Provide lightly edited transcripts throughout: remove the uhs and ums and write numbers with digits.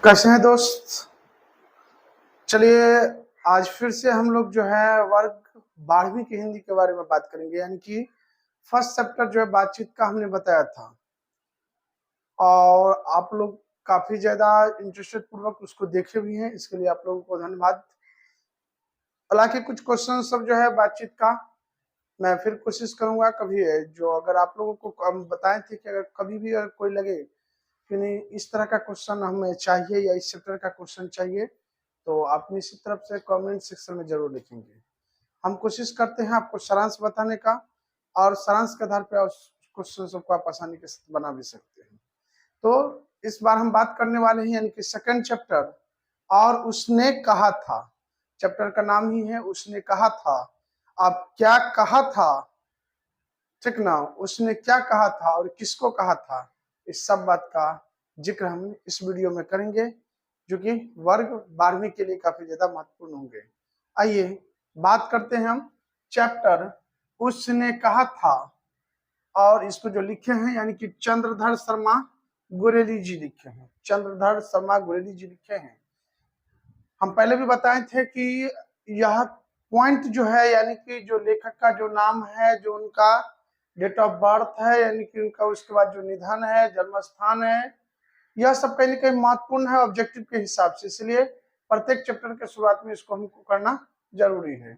कैसे हैं दोस्त? चलिए, आज फिर से हम लोग जो है वर्ग 12वीं की हिंदी के बारे में बात करेंगे। यानी कि फर्स्ट चैप्टर जो है बातचीत का हमने बताया था और आप लोग काफी ज्यादा इंटरेस्टेड पूर्वक उसको देखे भी हैं। इसके लिए आप लोगों को धन्यवाद। हालांकि कुछ क्वेश्चन सब जो है बातचीत का मैं फिर कोशिश करूंगा कभी है जो अगर आप लोगों को हम बताए थे कि अगर कभी भी अगर कोई लगे कि नहीं इस तरह का क्वेश्चन हमें चाहिए या इस चैप्टर का क्वेश्चन चाहिए, तो आप निश्चित तरफ से कमेंट सेक्शन में जरूर लिखेंगे। हम कोशिश करते हैं आपको सारांश बताने का और सारांश के आधार पर क्वेश्चन सबको आप आसानी के साथ बना भी सकते हैं। तो इस बार हम बात करने वाले हैं यानी कि सेकंड चैप्टर और उसने कहा था। चैप्टर का नाम ही है उसने कहा था। अब क्या कहा था, ठीक ना, उसने क्या कहा था और किसको कहा था, इस सब बात का जिक्र हम इस वीडियो में करेंगे जो कि वर्ग 12वीं के लिए काफी ज्यादा महत्वपूर्ण होंगे। आइए बात करते हैं हम चैप्टर उसने कहा था। और इसको जो लिखे हैं यानी कि चंद्रधर शर्मा गुरेली जी लिखे हैं। चंद्रधर शर्मा गुरेली जी लिखे हैं। हम पहले भी बताए थे कि यह पॉइंट जो है यानी कि जो लेखक का जो नाम है, जो उनका डेट ऑफ बर्थ है, यानी कि उनका उसके बाद जो निधन है, जन्म स्थान है, यह सब कहीं ना कहीं महत्वपूर्ण है ऑब्जेक्टिव के हिसाब से। इसलिए प्रत्येक चैप्टर के शुरुआत में इसको हमको करना जरूरी है।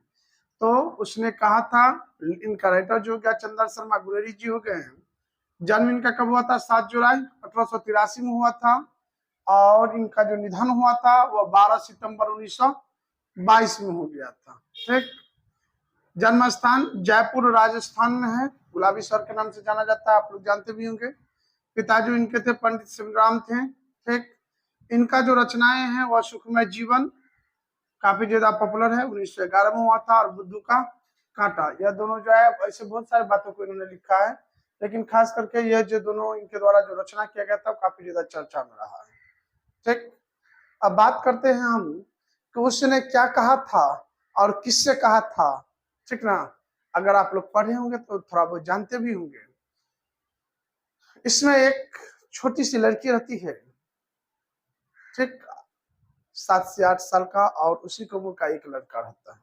तो उसने कहा था, इनका राइटर जो क्या चंद्र शर्मा गुरेली जी हो गए हैं। जन्म इनका कब हुआ था? 7 जुलाई 1883 में हुआ था और इनका जो निधन हुआ था वह 12 सितंबर 1922 में हो गया था। ठीक। जन्म स्थान जयपुर राजस्थान में है। गुलाबी सर के नाम से जाना जाता है, आप लोग जानते भी होंगे। पिताजी इनके थे पंडित संग्राम थे। ठीक। इनका जो रचनाएं हैं वह सुखमय जीवन काफी ज्यादा पॉपुलर है, 1911 में हुआ था, और बुद्धू का कांटा, यह दोनों जो है ऐसे बहुत सारे बातों को इन्होंने लिखा है, लेकिन खास करके यह जो दोनों इनके द्वारा जो रचना किया गया था काफी ज्यादा चर्चा में रहा है। ठीक। अब बात करते हैं हम कि उसने क्या कहा था और किससे कहा था। ठीक ना, अगर आप लोग पढ़े होंगे तो थोड़ा बहुत जानते भी होंगे। इसमें एक छोटी सी लड़की रहती है, ठीक, 7 से 8 साल का, और उसी को उम्र का एक लड़का रहता है।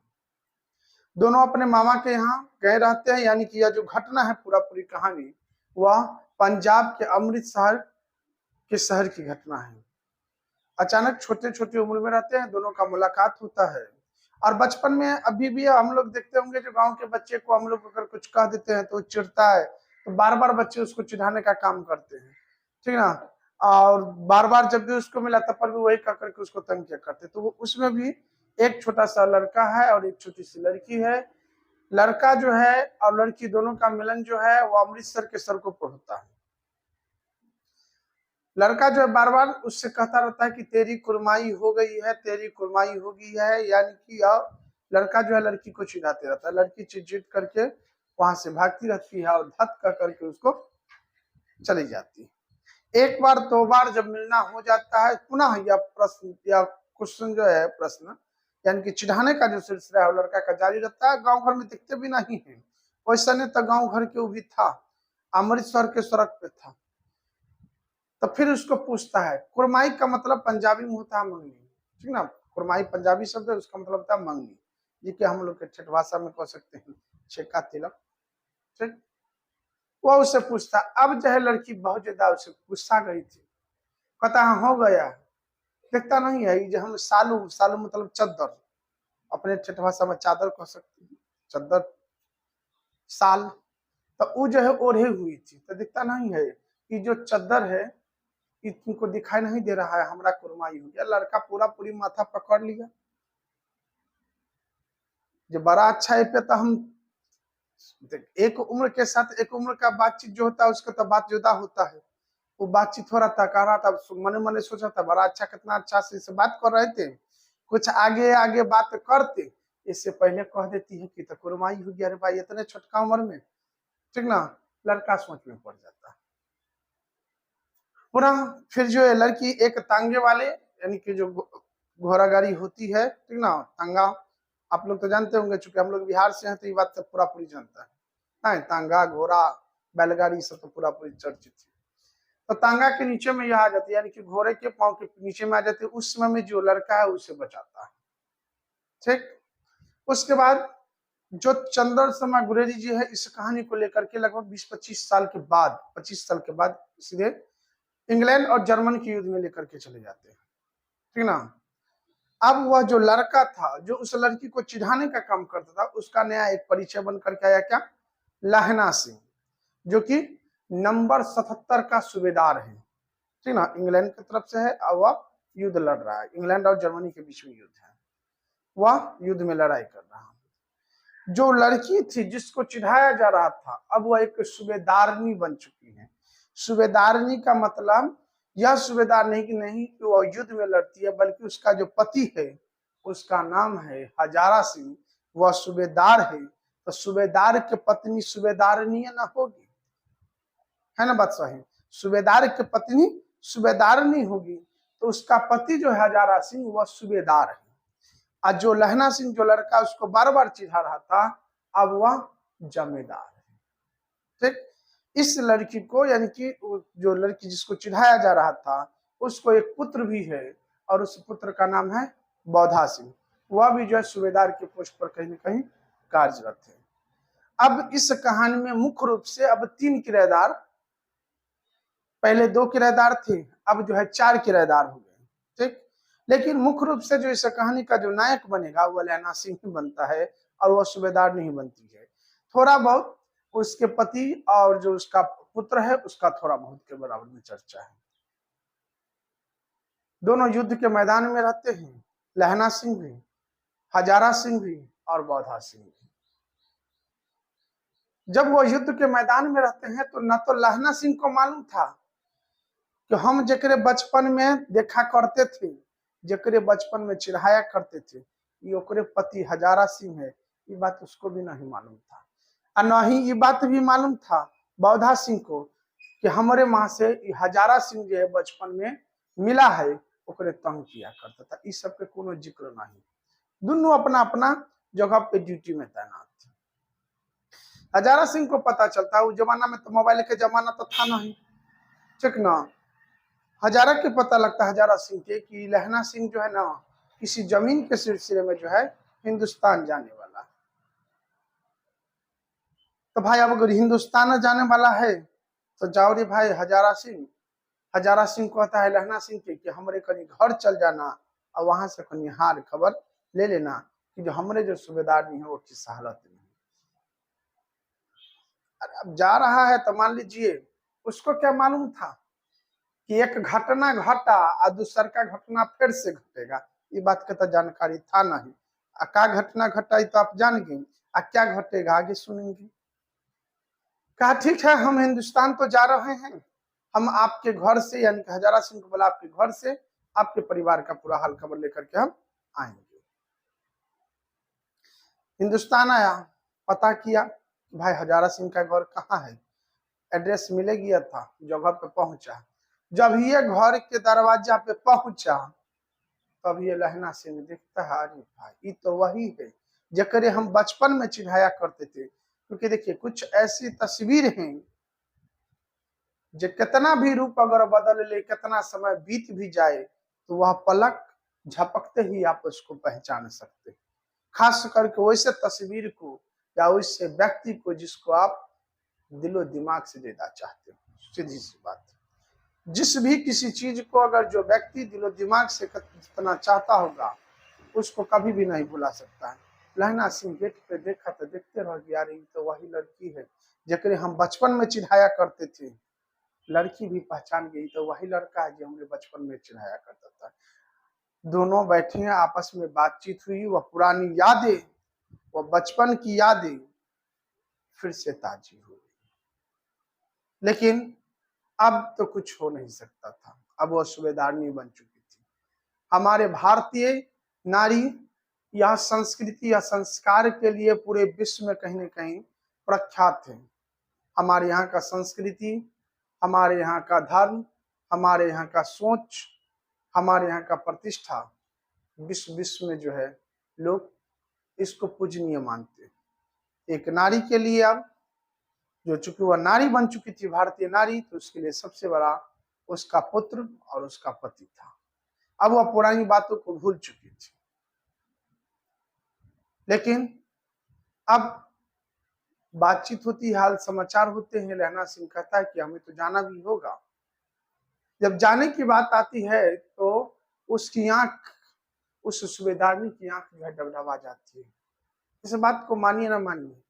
दोनों अपने मामा के यहाँ गए रहते हैं। यानी कि यह जो घटना है पूरी कहानी वह पंजाब के अमृतसर के शहर की घटना है। अचानक छोटे छोटे उम्र में रहते हैं, दोनों का मुलाकात होता है। और बचपन में अभी भी हम लोग देखते होंगे जो गांव के बच्चे को हम लोग अगर कुछ कह देते हैं तो चिढ़ता है, तो बार बार बच्चे उसको चिढ़ाने का काम करते हैं, ठीक ना। और बार बार जब भी उसको मिला तब पर भी वही कह करके उसको तंग किया करते। तो वो उसमें भी एक छोटा सा लड़का है और एक छोटी सी लड़की है। लड़का जो है और लड़की दोनों का मिलन जो है वो अमृतसर के सड़कों पर होता है। लड़का जो है बार बार उससे कहता रहता है कि तेरी कुरमाई हो गई है, तेरी कुरमाई हो गई है। यानी कि लड़का जो है लड़की को चिढ़ाते रहता है। लड़की चिट करके वहां से भागती रहती है और धत कर करके उसको चली जाती है। एक बार दो बार जब मिलना हो जाता है, पुनः यह प्रश्न या क्वेश्चन जो है प्रश्न यानी कि चिढ़ाने का जो सिलसिला है लड़का का जारी रहता है। गांव घर में दिखते भी नहीं है, वैसा नहीं तो गांव घर के भी था, अमृतसर के सड़क पे था। तो फिर उसको पूछता है, कुरमाई का मतलब पंजाबी में होता है मंगनी, ठीक ना। कुरमाई पंजाबी शब्द है, उसका मतलब होता है मंगनी, ये कि हम लोग के ठेठ भाषा में कह सकते हैं छेका तिलक। ठीक। वो उससे पूछता, अब जो है लड़की बहुत ज्यादा उससे गुस्सा गई थी, कहता है हो गया, देखता नहीं है ये जो हम सालू, सालू मतलब चद्दर, अपने ठेठ भाषा में चादर कह सकते हैं, चद्दर साल। तो वो जो है ओढ़े हुई थी, तो दिखता नहीं है कि जो चद्दर है कि तुमको दिखाई नहीं दे रहा है, हमारा कुरमाई हो गया। लड़का पूरी माथा पकड़ लिया। जो बड़ा अच्छा है पे तो हम एक उम्र के साथ एक उम्र का बातचीत जो होता है उसका तो बात जुदा होता है। वो बातचीत हो रहा था, कह रहा था, मने मने सोचा था बड़ा अच्छा, कितना अच्छा से इसे बात कर रहे थे, कुछ आगे आगे बात करते इससे पहले कह देती है कि तो कुरमाई हो गया। अरे भाई इतने छोटका उम्र में, ठीक ना। लड़का सोच में पड़ जाता है। पुनः फिर जो है लड़की एक तांगे वाले यानी कि जो घोड़ा गाड़ी होती है, ठीक ना, तांगा, आप लोग तो जानते होंगे, चूंकि हम लोग बिहार से हैं तो ये बात तो पूरी जानता है। तांगा, घोड़ा, बैलगाड़ी सब तो पूरी चर्चित थी। तो तांगा के नीचे में यह आ जाती है, यानी कि घोड़े के पांव के नीचे में आ जाती है। उस समय में जो लड़का है उसे बचाता है। ठीक, उसके बाद जो चंद्रशर्मा गुरेजी जी है, इस कहानी को लेकर के लगभग 20-25 साल के बाद, 25 साल के बाद सीधे इंग्लैंड और जर्मन के युद्ध में लेकर के चले जाते हैं। ठीक ना। अब वह जो लड़का था जो उस लड़की को चिढ़ाने का काम करता था, उसका नया एक परिचय बन करके आया, क्या? लहना सिंह, जो कि नंबर 77 का सूबेदार है। ठीक ना, इंग्लैंड की तरफ से है और वह युद्ध लड़ रहा है। इंग्लैंड और जर्मनी के बीच में युद्ध है, वह युद्ध में लड़ाई कर रहा है। जो लड़की थी जिसको चिढ़ाया जा रहा था, अब वह एक सूबेदारनी बन चुकी है। सूबेदारनी का मतलब यह सूबेदार नहीं कि वह युद्ध में लड़ती है, बल्कि उसका जो पति है उसका नाम है हजारा सिंह, वह सूबेदार है। तो सूबेदार की पत्नी सूबेदारनी ना होगी, है ना बात सही? सूबेदार की पत्नी सूबेदारनी होगी, तो उसका पति जो है हजारा सिंह वह सूबेदार है। और जो लहना सिंह जो लड़का उसको बार बार चिढ़ा रहा था, अब वह जमींदार है। ठीक, इस लड़की को, यानी कि जो लड़की जिसको चिढ़ाया जा रहा था, उसको एक पुत्र भी है और उस पुत्र का नाम है बौधा सिंह। वह भी जो है सूबेदार के पोस्ट पर कहीं न कहीं कार्यरत है। अब इस कहानी में मुख्य रूप से अब 3 किराएदार, पहले 2 किराएदार थे, अब जो है 4 किराएदार हो गए। ठीक, लेकिन मुख्य रूप से जो इस कहानी का जो नायक बनेगा वह लहना सिंह ही बनता है और वह सूबेदार नहीं बनती है। थोड़ा बहुत उसके पति और जो उसका पुत्र है उसका थोड़ा बहुत के बराबर में चर्चा है। दोनों युद्ध के मैदान में रहते हैं, लहना सिंह भी, हजारा सिंह भी और बौधा सिंह भी। जब वो युद्ध के मैदान में रहते हैं तो न तो लहना सिंह को मालूम था कि हम जकरे बचपन में देखा करते थे, जकरे बचपन में चिढ़ाया करते थे, ये ओकरे पति हजारा सिंह है, ये बात उसको भी नहीं मालूम था। और न ही ये बात भी मालूम था बौधा सिंह को कि हमारे माँ से हजारा सिंह जो है बचपन में मिला है, ओकरे तंग किया करता था। इस सब के कोनो जिक्र नहीं, दोनों अपना अपना जगह पे ड्यूटी में तैनात थे। हजारा सिंह को पता चलता, उस जमाना में तो मोबाइल के जमाना तो था नहीं, ठीक ना। हजारा के पता लगता है हजारा सिंह के कि लहना सिंह जो है ना किसी जमीन के सिलसिले में जो है हिंदुस्तान जाने वाला। तो भाई अब अगर हिंदुस्तान जाने वाला है तो जाओ रे भाई हजारा सिंह। हजारा सिंह कहता है लहना सिंह के कि हमारे कहीं घर चल जाना और वहां से कहीं हाल खबर ले लेना कि जो हमारे जो सूबेदार नहीं है वो किस हालत में। अब जा रहा है तो मान लीजिए उसको क्या मालूम था कि एक घटना घटा और दूसर का घटना फिर से घटेगा, ये बात का तो जानकारी था नहीं। क्या घटना घटा तो आप जान गए, क्या घटेगा आगे सुनेंगे। कहा ठीक है हम हिंदुस्तान तो जा रहे हैं, हम आपके घर से, यानी कि हजारा सिंह को बोला आपके घर से आपके परिवार का पूरा हाल खबर लेकर के हम आएंगे। हिंदुस्तान आया, पता किया भाई हजारा सिंह का घर कहाँ है, एड्रेस मिले गया था, जगह पे पहुंचा। जब ये घर के दरवाजा पे पहुंचा तब ये लहना सिंह देखता है, अरे भाई ये तो वही है जकरे हम बचपन में चिढ़ाया करते थे। क्योंकि देखिए कुछ ऐसी तस्वीर हैं जो कितना भी रूप अगर बदल ले, कितना समय बीत भी जाए, तो वह पलक झपकते ही आप उसको पहचान सकते। खास करके वैसे तस्वीर को या वैसे व्यक्ति को जिसको आप दिलो दिमाग से देना चाहते हो। सीधी सी बात, जिस भी किसी चीज को अगर जो व्यक्ति दिलो दिमाग से जितना चाहता होगा उसको कभी भी नहीं भुला सकता है। लहना सिंह गेट पे देखा तो देखते रह गया, यार ये तो वही लड़की है जकरे हम बचपन में चिढ़ाया करते थे। लड़की भी पहचान गई तो वही लड़का है जो हमने बचपन में चिढ़ाया करता था। दोनों बैठे हैं, आपस में बातचीत हुई, वह पुरानी यादें, वह बचपन की यादें फिर से ताजी हुई। लेकिन अब तो कुछ हो नहीं सकता था, अब वह सूबेदारनी बन चुकी थी। हमारे भारतीय नारी यह संस्कृति या संस्कार के लिए पूरे विश्व में कहीं न कहीं प्रख्यात है। हमारे यहाँ का संस्कृति, हमारे यहाँ का धर्म, हमारे यहाँ का सोच, हमारे यहाँ का प्रतिष्ठा विश्व में जो है लोग इसको पूजनीय मानते हैं। एक नारी के लिए अब जो चूंकि वह नारी बन चुकी थी, भारतीय नारी, तो उसके लिए सबसे बड़ा उसका पुत्र और उसका पति था। अब वह पुरानी बातों को भूल चुकी थी, लेकिन अब बातचीत होती, हाल समाचार होते हैं। लहना सिंह कहता है कि हमें तो जाना भी होगा। जब जाने की बात आती है तो उसकी आंख, उस सूबेदारनी की आंख जो है डबडबा जाती है। इस बात को मानिए ना मानिए,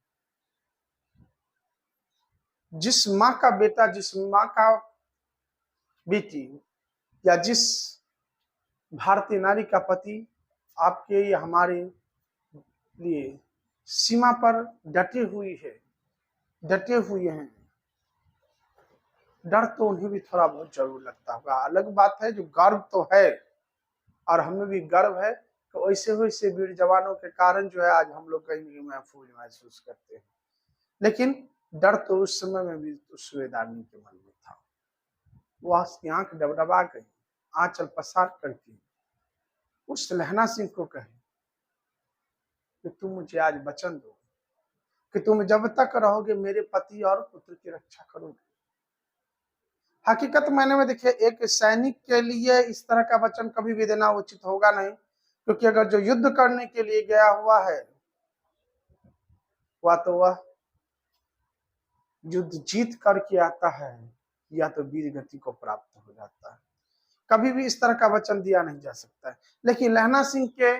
जिस माँ का बेटा, जिस माँ का बेटी या जिस भारतीय नारी का पति आपके या हमारे लिए सीमा पर डटे हुए हैं, डर तो उन्हें भी थोड़ा बहुत जरूर लगता होगा। अलग बात है जो गर्व तो है, और हमें भी गर्व है तो ऐसे वैसे वीर जवानों के कारण जो है आज हम लोग कहीं ना महफूज महसूस करते हैं। लेकिन डर तो उस समय में भी उस सूबेदारनी के मन में था। वह उसकी आंख डबडबा गई, आंचल पसार करके उस लहना सिंह को कहे कि तुम मुझे आज वचन दो कि तुम जब तक रहोगे मेरे पति और पुत्र की रक्षा करोगे। हकीकत मायने में देखिए, एक सैनिक के लिए इस तरह का वचन कभी भी देना उचित होगा नहीं, क्योंकि अगर जो युद्ध करने के लिए गया हुआ है वह युद्ध जीत करके आता है या तो वीर गति को प्राप्त हो जाता है। कभी भी इस तरह का वचन दिया नहीं जा सकता है। लेकिन लहना सिंह के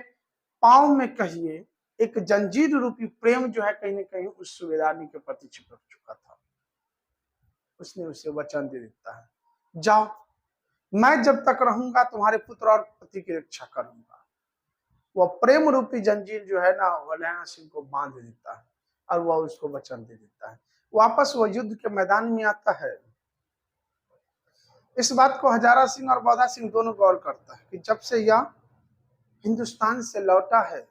पांव में कहिए एक जंजीर रूपी प्रेम जो है कहीं न कहीं उस सूबेदारनी के प्रति चिपक चुका था। उसने उसे वचन दे देता है, जाओ, मैं जब तक रहूंगा तुम्हारे पुत्र और पति की रक्षा करूंगा। वह प्रेम रूपी जंजीर जो है ना, वह लहना सिंह को बांध देता है और वह उसको वचन दे देता है। वापस वह युद्ध के मैदान में आता है। इस बात को हजारा सिंह और बौधा सिंह दोनों गौर करता है कि जब से यह हिंदुस्तान से लौटा है,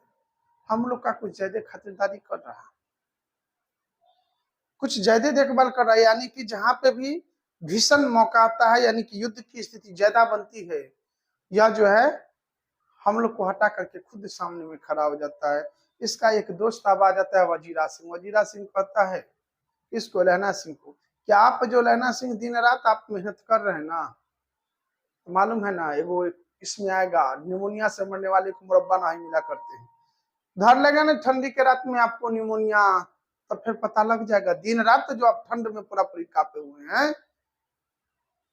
हम लोग का कुछ ज्यादा खातिरदारी कर रहा है, कुछ ज्यादा देखभाल कर रहा है। यानी कि जहां पे भी भीषण मौका आता है, यानी कि युद्ध की स्थिति ज्यादा बनती है, यह जो है हम लोग को हटा करके खुद सामने में खड़ा हो जाता है। इसका एक दोस्त अब आ जाता है, वजीरा सिंह। वजीरा सिंह कहता है इसको, लहना सिंह को, कि आप जो लहना सिंह दिन रात आप मेहनत कर रहे हैं ना, तो मालूम है ना वो इसमें आएगा, निमोनिया से मरने वाले को मुरब्बा नहीं मिला करते हैं। धर लगा ना ठंडी के रात में आपको निमोनिया, तो फिर पता लग जाएगा। दिन रात जो आप ठंड में पूरा पूरी कांपे हुए हैं,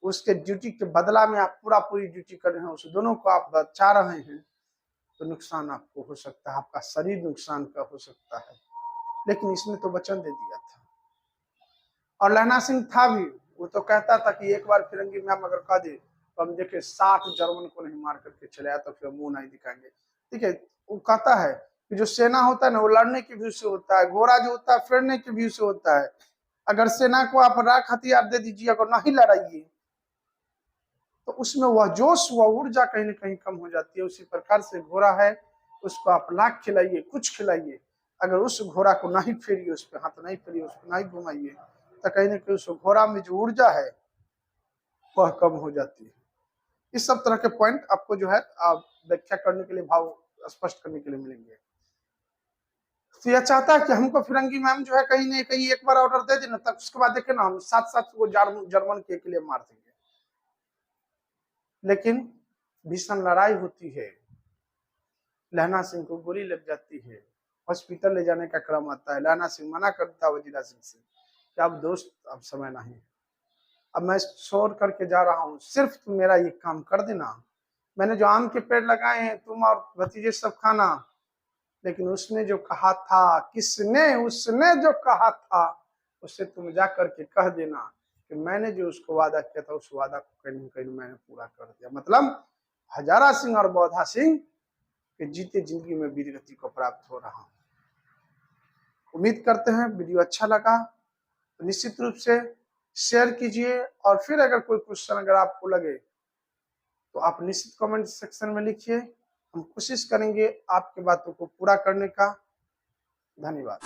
उसके ड्यूटी के बदला में आप पूरी ड्यूटी कर रहे हैं, उस दोनों को आप बचा रहे हैं, तो नुकसान आपको हो सकता है, आपका शरीर नुकसान का हो सकता है। लेकिन इसने तो वचन दे दिया था। और लहना सिंह था भी, वो तो कहता था कि एक बार फिरंगी मैम अगर कह दे तो हम देखे 60 जर्मन को नहीं मार करके चले आए तो फिर मुंह नहीं दिखाएंगे। ठीक है, वो कहता है कि जो सेना होता है ना, वो लड़ने के व्यू से होता है, घोड़ा जो होता है फिरने के व्यू से होता है। अगर सेना को आप राख हथियार दे दीजिए, अगर नहीं लड़ाइए, तो उसमें वह जोश, वह ऊर्जा कहीं ना कहीं कम हो जाती है। उसी प्रकार से घोड़ा है, उसको आप लाख खिलाइए, कुछ खिलाइए, अगर उस घोड़ा को नहीं फेरिए, उस पर हाथ नहीं फेरिए, उसको नहीं घुमाइए, तो कहीं ना कहीं उस घोड़ा में जो ऊर्जा है वह कम हो जाती है। इस सब तरह के पॉइंट आपको जो है व्याख्या करने के लिए, भाव स्पष्ट करने के लिए मिलेंगे। तो यह चाहता है कि हमको फिरंगी मैम जो है कहीं ना कहीं एक बार ऑर्डर दे देना, तब उसके बाद देखे ना हम 7-7 को जर्मन के लिए मार देंगे। लेकिन भीषण लड़ाई होती है, लहना सिंह को गोली लग जाती है, हॉस्पिटल ले जाने का क्रम आता है। लहना सिंह मना करता है वजीरा सिंह से कि अब दोस्त अब समय नहीं, अब मैं छोड़ करके जा रहा हूँ, सिर्फ तुम मेरा ये काम कर देना। मैंने जो आम के पेड़ लगाए हैं तुम और भतीजे सब खाना। लेकिन उसने जो कहा था, किसने, उसने जो कहा था, उससे तुम जा करके कह देना कि मैंने जो उसको वादा किया था, उस वादा को कहीं न कहीं मैंने पूरा कर दिया। मतलब हजारा सिंह और बौधा सिंह के जीते जिंदगी में वीरगति को प्राप्त हो रहा। उम्मीद करते हैं वीडियो अच्छा लगा तो निश्चित रूप से शेयर कीजिए, और फिर अगर कोई क्वेश्चन अगर आपको लगे तो आप निश्चित कमेंट सेक्शन में लिखिए। हम कोशिश करेंगे आपकी बातों को पूरा करने का। धन्यवाद।